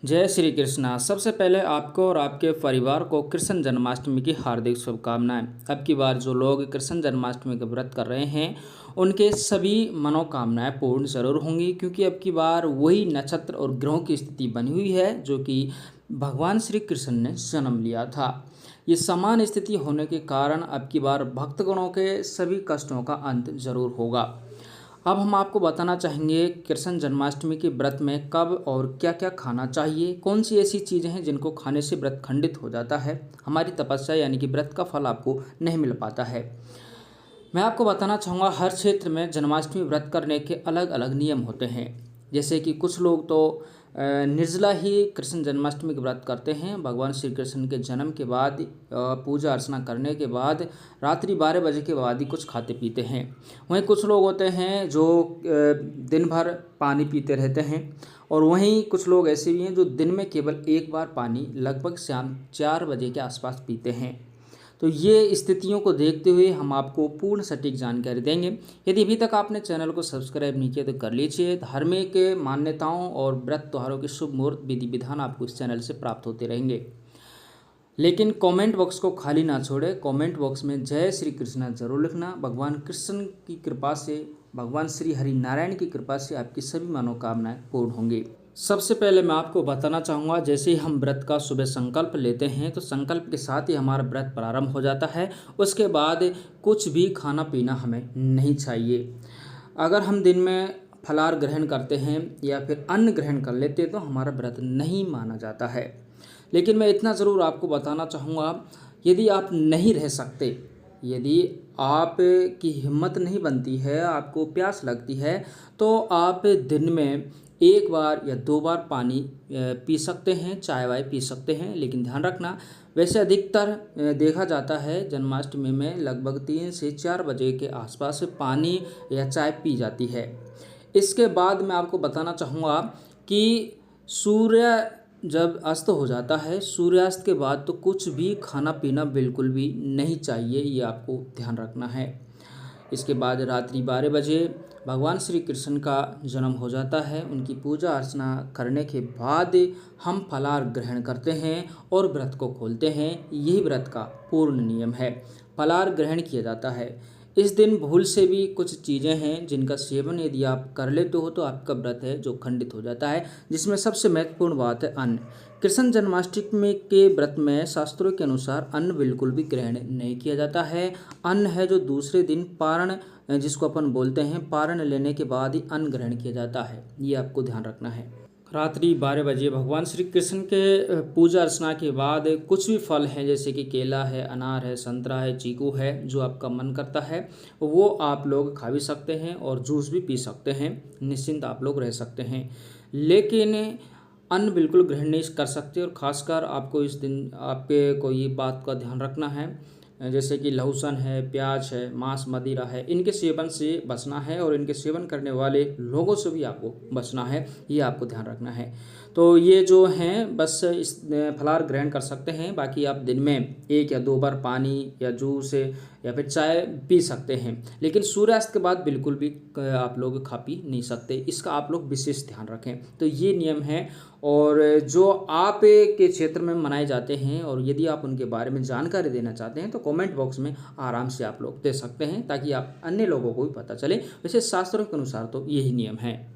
जय श्री कृष्णा। सबसे पहले आपको और आपके परिवार को कृष्ण जन्माष्टमी की हार्दिक शुभकामनाएं। अब की बार जो लोग कृष्ण जन्माष्टमी का व्रत कर रहे हैं उनके सभी मनोकामनाएं पूर्ण जरूर होंगी, क्योंकि अब की बार वही नक्षत्र और ग्रहों की स्थिति बनी हुई है जो कि भगवान श्री कृष्ण ने जन्म लिया था। ये समान स्थिति होने के कारण अब की बार भक्तगणों के सभी कष्टों का अंत जरूर होगा। अब हम आपको बताना चाहेंगे कृष्ण जन्माष्टमी के व्रत में कब और क्या क्या खाना चाहिए, कौन सी ऐसी चीज़ें हैं जिनको खाने से व्रत खंडित हो जाता है, हमारी तपस्या यानी कि व्रत का फल आपको नहीं मिल पाता है। मैं आपको बताना चाहूँगा हर क्षेत्र में जन्माष्टमी व्रत करने के अलग अलग नियम होते हैं। जैसे कि कुछ लोग तो निर्जला ही कृष्ण जन्माष्टमी का व्रत करते हैं। भगवान श्री कृष्ण के जन्म के बाद पूजा अर्चना करने के बाद रात्रि 12 बजे के बाद ही कुछ खाते पीते हैं। वहीं कुछ लोग होते हैं जो दिन भर पानी पीते रहते हैं, और वहीं कुछ लोग ऐसे भी हैं जो दिन में केवल एक बार पानी लगभग शाम 4 बजे के आसपास पीते हैं। तो ये स्थितियों को देखते हुए हम आपको पूर्ण सटीक जानकारी देंगे। यदि अभी तक आपने चैनल को सब्सक्राइब नहीं किया तो कर लीजिए। धार्मिक मान्यताओं और व्रत त्योहारों के शुभ मुहूर्त विधि विधान आपको इस चैनल से प्राप्त होते रहेंगे। लेकिन कमेंट बॉक्स को खाली ना छोड़े, कमेंट बॉक्स में जय श्री कृष्णा जरूर लिखना। भगवान कृष्ण की कृपा से, भगवान श्री हरि नारायण की कृपा से आपकी सभी मनोकामनाएं पूर्ण होंगी। सबसे पहले मैं आपको बताना चाहूँगा, जैसे ही हम व्रत का सुबह संकल्प लेते हैं तो संकल्प के साथ ही हमारा व्रत प्रारंभ हो जाता है। उसके बाद कुछ भी खाना पीना हमें नहीं चाहिए। अगर हम दिन में फलाहार ग्रहण करते हैं या फिर अन्न ग्रहण कर लेते हैं तो हमारा व्रत नहीं माना जाता है। लेकिन मैं इतना ज़रूर आपको बताना चाहूँगा, यदि आप नहीं रह सकते, यदि आप की हिम्मत नहीं बनती है, आपको प्यास लगती है, तो आप दिन में एक बार या 2 बार पानी पी सकते हैं, चाय वाय पी सकते हैं। लेकिन ध्यान रखना, वैसे अधिकतर देखा जाता है जन्माष्टमी में लगभग 3 से 4 बजे के आसपास पानी या चाय पी जाती है। इसके बाद मैं आपको बताना चाहूँगा कि सूर्य जब अस्त हो जाता है, सूर्यास्त के बाद तो कुछ भी खाना पीना बिल्कुल भी नहीं चाहिए, ये आपको ध्यान रखना है। इसके बाद रात्रि 12 बजे भगवान श्री कृष्ण का जन्म हो जाता है। उनकी पूजा अर्चना करने के बाद हम फलाहार ग्रहण करते हैं और व्रत को खोलते हैं। यही व्रत का पूर्ण नियम है, फलाहार ग्रहण किया जाता है। इस दिन भूल से भी कुछ चीज़ें हैं जिनका सेवन यदि आप कर लेते हो तो आपका व्रत है जो खंडित हो जाता है, जिसमें सबसे महत्वपूर्ण बात है अन्न। कृष्ण जन्माष्टमी के व्रत में शास्त्रों के अनुसार अन्न बिल्कुल भी ग्रहण नहीं किया जाता है। अन्न है जो दूसरे दिन पारण, जिसको अपन बोलते हैं, पारण लेने के बाद ही अन्न ग्रहण किया जाता है, ये आपको ध्यान रखना है। रात्रि 12 बजे भगवान श्री कृष्ण के पूजा अर्चना के बाद कुछ भी फल हैं, जैसे कि केला है, अनार है, संतरा है, चीकू है, जो आपका मन करता है वो आप लोग खा भी सकते हैं और जूस भी पी सकते हैं, निश्चिंत आप लोग रह सकते हैं। लेकिन अन्न बिल्कुल ग्रहण नहीं कर सकते, और ख़ासकर आपको इस दिन आपके को ये बात का ध्यान रखना है, जैसे कि लहसुन है, प्याज है, मांस मदिरा है, इनके सेवन से बचना है और इनके सेवन करने वाले लोगों से भी आपको बचना है, ये आपको ध्यान रखना है। तो ये जो हैं बस इस फलाहार ग्रहण कर सकते हैं। बाकी आप दिन में 1 या 2 बार पानी या जूस या फिर चाय पी सकते हैं, लेकिन सूर्यास्त के बाद बिल्कुल भी आप लोग खा पी नहीं सकते। इसका आप लोग विशेष ध्यान रखें। तो ये नियम है, और जो आप के क्षेत्र में मनाए जाते हैं और यदि आप उनके बारे में जानकारी देना चाहते हैं तो कमेंट बॉक्स में आराम से आप लोग दे सकते हैं, ताकि आप अन्य लोगों को भी पता चले। वैसे शास्त्रों के अनुसार तो यही नियम है।